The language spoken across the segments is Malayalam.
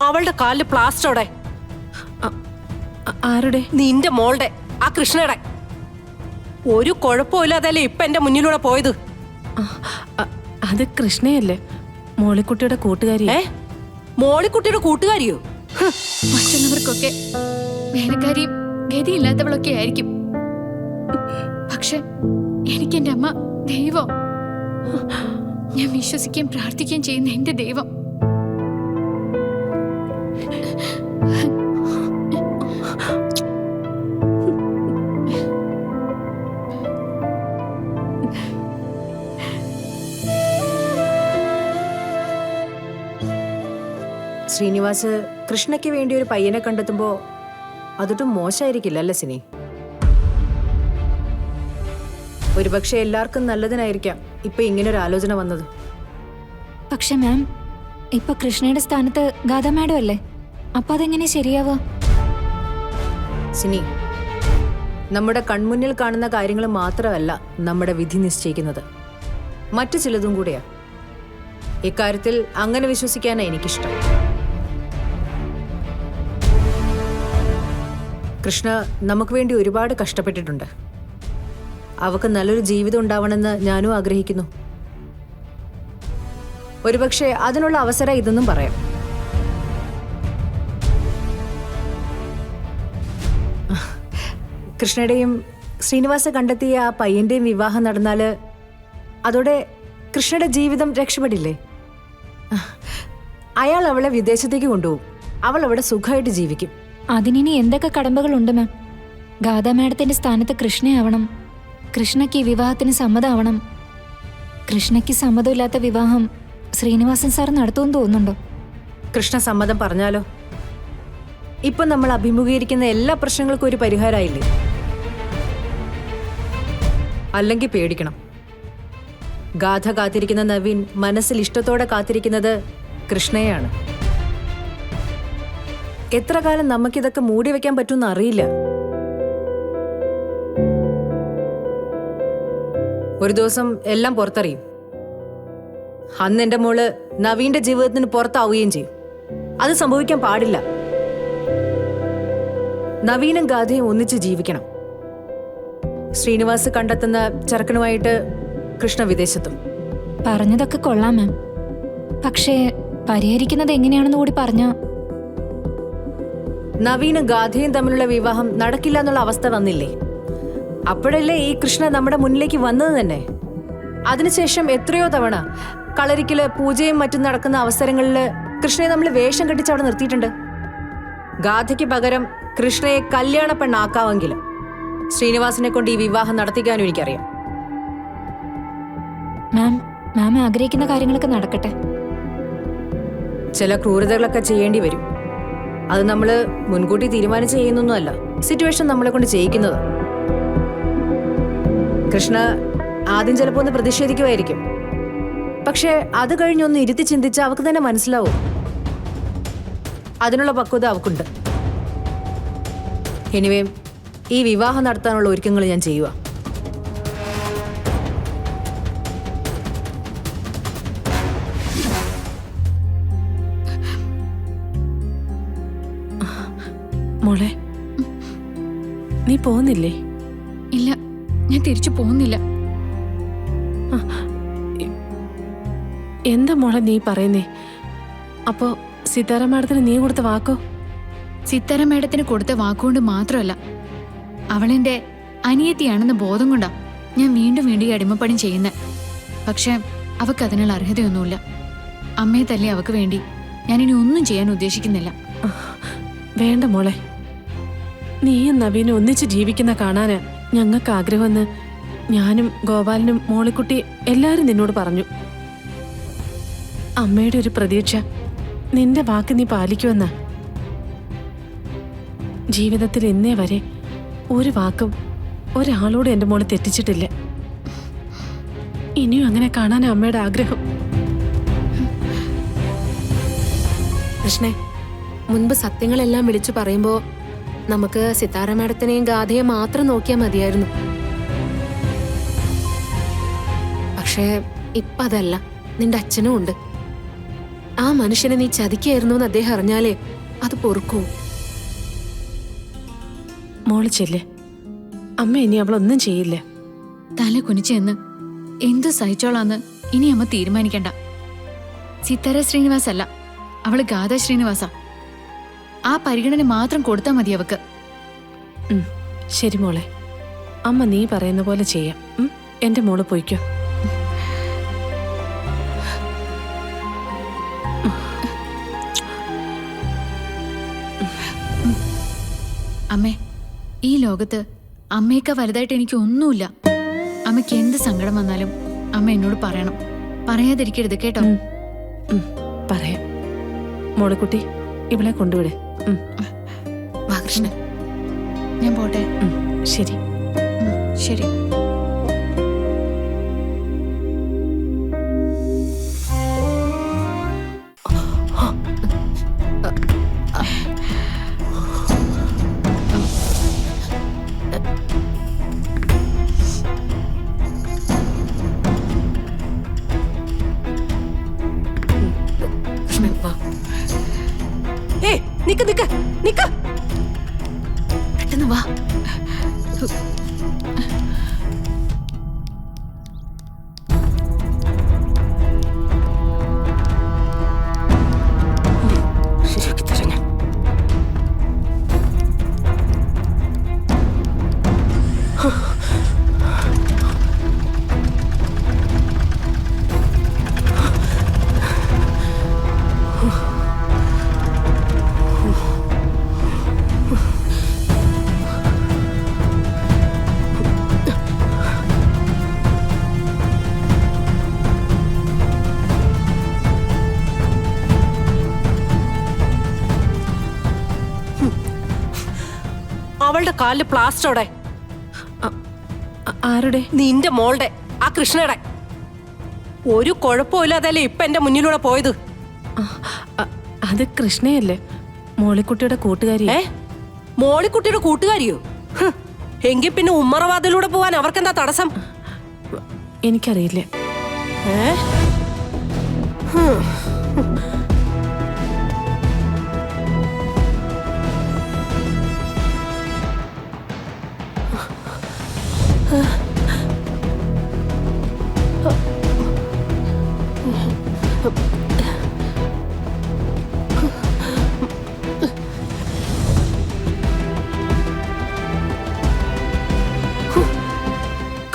അവളുടെ കാലില് പ്ലാസ്റ്ററോടെ. ആരുടെ? നിന്റെ മോളുടെ, ആ കൃഷ്ണയുടെ. ഒരു കുഴപ്പമില്ലാതല്ലേ ഇപ്പൊ എന്റെ മുന്നിലൂടെ പോയത്. അത് കൃഷ്ണയല്ലേ, മോളിക്കുട്ടിയുടെ കൂട്ടുകാരി. മോളിക്കുട്ടിയുടെ കൂട്ടുകാരിയോ? മറ്റുള്ളവർക്കൊക്കെ വേലക്കാരിയും ഗതിയില്ലാത്തവളൊക്കെ ആയിരിക്കും. പക്ഷെ എനിക്ക് എന്റെ അമ്മ ദൈവം. ഞാൻ വിശ്വസിക്കുകയും പ്രാർത്ഥിക്കുകയും ചെയ്യുന്ന എന്റെ ദൈവം. ശ്രീനിവാസ് കൃഷ്ണയ്ക്ക് വേണ്ടി ഒരു പയ്യനെ കണ്ടെത്തുമ്പോ അതൊട്ടും മോശമായിരിക്കില്ല അല്ലേ സിനി? ഒരുപക്ഷെ എല്ലാവർക്കും നല്ലതിനായിരിക്കാം ഇപ്പൊ ഇങ്ങനൊരു ആലോചന വന്നത്. പക്ഷെ മാം, ഇപ്പൊ കൃഷ്ണയുടെ സ്ഥാനത്ത് ഗാഥ മാഡം അല്ലേ, അപ്പൊ അതെങ്ങനെ ശരിയാവാ? സിനി, നമ്മുടെ കൺമുന്നിൽ കാണുന്ന കാര്യങ്ങൾ മാത്രമല്ല നമ്മുടെ വിധി നിശ്ചയിക്കുന്നത്, മറ്റു ചിലതും കൂടെയാ. ഇക്കാര്യത്തിൽ അങ്ങനെ വിശ്വസിക്കാനാണ് എനിക്കിഷ്ടം. കൃഷ്ണ നമുക്ക് വേണ്ടി ഒരുപാട് കഷ്ടപ്പെട്ടിട്ടുണ്ട്. അവക്ക് നല്ലൊരു ജീവിതം ഉണ്ടാവണമെന്ന് ഞാനും ആഗ്രഹിക്കുന്നു. ഒരുപക്ഷെ അതിനുള്ള അവസരം ഇതെന്നും പറയാം. കൃഷ്ണയുടെയും ശ്രീനിവാസ കണ്ടെത്തിയ ആ പയ്യന്റെയും വിവാഹം നടന്നാല് അതോടെ കൃഷ്ണയുടെ ജീവിതം രക്ഷപ്പെടില്ലേ? അയാൾ അവളെ വിദേശത്തേക്ക് കൊണ്ടുപോകും. അവൾ അവിടെ സുഖമായിട്ട് ജീവിക്കും. അതിനി എന്തൊക്കെ കടമ്പകളുണ്ട് മാം? ഗാഥ മാഡത്തിന്റെ സ്ഥാനത്ത് കൃഷ്ണയാവണം, കൃഷ്ണയ്ക്ക് ഈ വിവാഹത്തിന് സമ്മതമാവണം. കൃഷ്ണയ്ക്ക് സമ്മതമില്ലാത്ത വിവാഹം ശ്രീനിവാസൻ സാർ നടത്തുമെന്ന് തോന്നുന്നുണ്ടോ? കൃഷ്ണ സമ്മതം പറഞ്ഞാലോ? ഇപ്പൊ നമ്മൾ അഭിമുഖീകരിക്കുന്ന എല്ലാ പ്രശ്നങ്ങൾക്കും ഒരു പരിഹാരമായില്ലേ? അല്ലെങ്കിൽ പേടിക്കണം. ഗാഥ കാത്തിരിക്കുന്ന നവീൻ മനസ്സിൽ ഇഷ്ടത്തോടെ കാത്തിരിക്കുന്നത് കൃഷ്ണയാണ്. എത്ര കാലം നമുക്കിതൊക്കെ മൂടി വെക്കാൻ പറ്റുമെന്ന് അറിയില്ല. ഒരു ദിവസം എല്ലാം പുറത്തറിയും. അന്ന് എന്റെ മോള് നവീന്റെ ജീവിതത്തിന് പുറത്താവുകയും ചെയ്യും. അത് സംഭവിക്കാൻ പാടില്ല. നവീനും ഗാഥയും ഒന്നിച്ച് ജീവിക്കണം. ശ്രീനിവാസ് കണ്ടെത്തുന്ന ചെറുക്കനുമായിട്ട് കൃഷ്ണ വിദേശത്തും. പറഞ്ഞതൊക്കെ കൊള്ളാം മാം, പക്ഷേ പരിഹരിക്കുന്നത് എങ്ങനെയാണെന്ന് കൂടി പറഞ്ഞാ. നവീനും ഗാഥയും തമ്മിലുള്ള വിവാഹം നടക്കില്ല എന്നുള്ള അവസ്ഥ വന്നില്ലേ? അപ്പോഴല്ലേ ഈ കൃഷ്ണ നമ്മുടെ മുന്നിലേക്ക് വന്നത് തന്നെ. അതിനുശേഷം എത്രയോ തവണ കളരിക്കല് പൂജയും മറ്റും നടക്കുന്ന അവസരങ്ങളിൽ കൃഷ്ണയെ നമ്മൾ വേഷം കെട്ടിച്ച് അവിടെ നിർത്തിയിട്ടുണ്ട്. ഗാഥയ്ക്ക് പകരം കൃഷ്ണയെ കല്യാണ പെണ്ണാക്കാമെങ്കിലും ശ്രീനിവാസിനെ കൊണ്ട് ഈ വിവാഹം നടത്തിക്കാനും എനിക്കറിയാം. മാം ആഗ്രഹിക്കുന്ന കാര്യങ്ങളൊക്കെ നടക്കട്ടെ. ചില ക്രൂരതകളൊക്കെ ചെയ്യേണ്ടി വരും. അത് നമ്മൾ മുൻകൂട്ടി തീരുമാനിച്ച് ചെയ്യുന്നൊന്നുമല്ല, സിറ്റുവേഷൻ നമ്മളെ കൊണ്ട് ചെയ്യിക്കുന്നത്. കൃഷ്ണ ആദ്യം ചിലപ്പോൾ ഒന്ന് പ്രതിഷേധിക്കുമായിരിക്കും. പക്ഷെ അത് കഴിഞ്ഞൊന്ന് ഇരുത്തി ചിന്തിച്ച് അവൾക്ക് തന്നെ മനസ്സിലാവും. അതിനുള്ള പക്വത അവക്കുണ്ട്. എനിവേ, ഈ വിവാഹം നടത്താനുള്ള ഒരുക്കങ്ങൾ ഞാൻ ചെയ്യുക. മോളെ, നീ പോകുന്നില്ലേ? ഇല്ല, ഞാൻ തിരിച്ചു പോകുന്നില്ല. എന്താ മോളെ നീ പറയുന്നേ? അപ്പോ സിതാര മാഡത്തിന് നീ കൊടുത്ത വാക്കോ? സിത്താര മേഡത്തിന് കൊടുത്ത വാക്കുകൊണ്ട് മാത്രമല്ല, അവളെന്റെ അനിയത്തിയാണെന്ന ബോധം കൊണ്ടാ ഞാൻ വീണ്ടും വീണ്ടും ഈ അടിമപ്പണി ചെയ്യുന്നത്. പക്ഷെ അവക്ക് അതിനുള്ള അർഹതയൊന്നുമില്ല. അമ്മയെ തല്ലി അവക്ക് വേണ്ടി ഞാനിനി ഒന്നും ചെയ്യാൻ ഉദ്ദേശിക്കുന്നില്ല. വേണ്ട മോളെ, നീയും നവീനും ഒന്നിച്ച് ജീവിക്കുന്ന കാണാന് ഞങ്ങൾക്ക് ആഗ്രഹമെന്ന് ഞാനും ഗോപാലനും മോളിക്കുട്ടി എല്ലാരും നിന്നോട് പറഞ്ഞു. അമ്മയുടെ ഒരു പ്രതീക്ഷ നിന്റെ വാക്ക് നീ പാലിക്കുമെന്ന. ജീവിതത്തിൽ ഇന്നേ വരെ ഒരു വാക്കും ഒരാളോട് എന്റെ മോള് തെറ്റിച്ചിട്ടില്ല. ഇനിയും അങ്ങനെ കാണാൻ അമ്മയുടെ ആഗ്രഹം. കൃഷ്ണേ, മുൻപ് സത്യങ്ങളെല്ലാം വിളിച്ചു പറയുമ്പോ നമുക്ക് സിതാര മാഡത്തിനെയും ഗാഥയെ മാത്രം നോക്കിയാൽ മതിയായിരുന്നു. പക്ഷേ ഇപ്പതല്ല, നിന്റെ അച്ഛനും ഉണ്ട്. ആ മനുഷ്യനെ നീ ചതിക്കായിരുന്നു എന്ന് അദ്ദേഹം അറിഞ്ഞാലേ അത് പൊറുക്കൂ. മോള് ചെല്ലേ. അമ്മ ഇനി അവളൊന്നും ചെയ്യില്ല. തല കുനിച്ച് എന്ന് എന്തു സഹിച്ചോളാന്ന് ഇനി അമ്മ തീരുമാനിക്കണ്ട. സിത്താര ശ്രീനിവാസ് അല്ല, അവള് ഗാഥ ശ്രീനിവാസ. ആ പരിഗണന മാത്രം കൊടുത്താൽ മതി അവക്ക്. ശരി മോളെ, അമ്മ നീ പറയുന്ന പോലെ ചെയ്യാം. എന്റെ മോള് പോയിക്കോ. അമ്മേ, ഈ ലോകത്ത് അമ്മയേക്കാ വലുതായിട്ട് എനിക്ക് ഒന്നുമില്ല. അമ്മയ്ക്ക് എന്ത് സങ്കടം വന്നാലും അമ്മ എന്നോട് പറയണം. പറയാതിരിക്കരുത് കേട്ടോ. പറയാം. മോളെക്കുട്ടി, ഇവളെ കൊണ്ടുവിട്. വാ കൃഷ്ണൻ. ഞാൻ പോട്ടെ. ശരി. ശരി. കൃഷ്ണൻ വാ. ഏയ് നിക്ക് നിക്ക് നിക്ക്. പെട്ടെന്ന് വാ. ശരിയാക്കി തരാം ഞാൻ. അവളുടെ കാലില് പ്ലാസ്റ്റോടെ. ആരുടെ? നിന്റെ മോളുടെ, ആ കൃഷ്ണയുടെ. ഒരു കുഴപ്പമില്ലാതല്ലേ ഇപ്പൊ എന്റെ മുന്നിലൂടെ പോയത്. അത് കൃഷ്ണയല്ലേ, മോളിക്കുട്ടിയുടെ കൂട്ടുകാരി. മോളിക്കുട്ടിയുടെ കൂട്ടുകാരിയോ? എങ്കിൽ പിന്നെ ഉമ്മറവാതിലൂടെ പോവാൻ അവർക്കെന്താ തടസ്സം? എനിക്കറിയില്ല.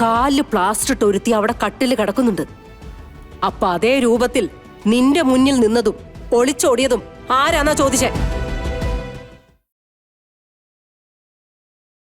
കാലില് പ്ലാസ്റ്റർ ഇട്ട് ഒരുത്തി അവിടെ കട്ടില് കിടക്കുന്നുണ്ട്. അപ്പൊ അതേ രൂപത്തിൽ നിന്റെ മുന്നിൽ നിന്നതും ഒളിച്ചോടിയതും ആരാന്നാ ചോദിച്ചേ?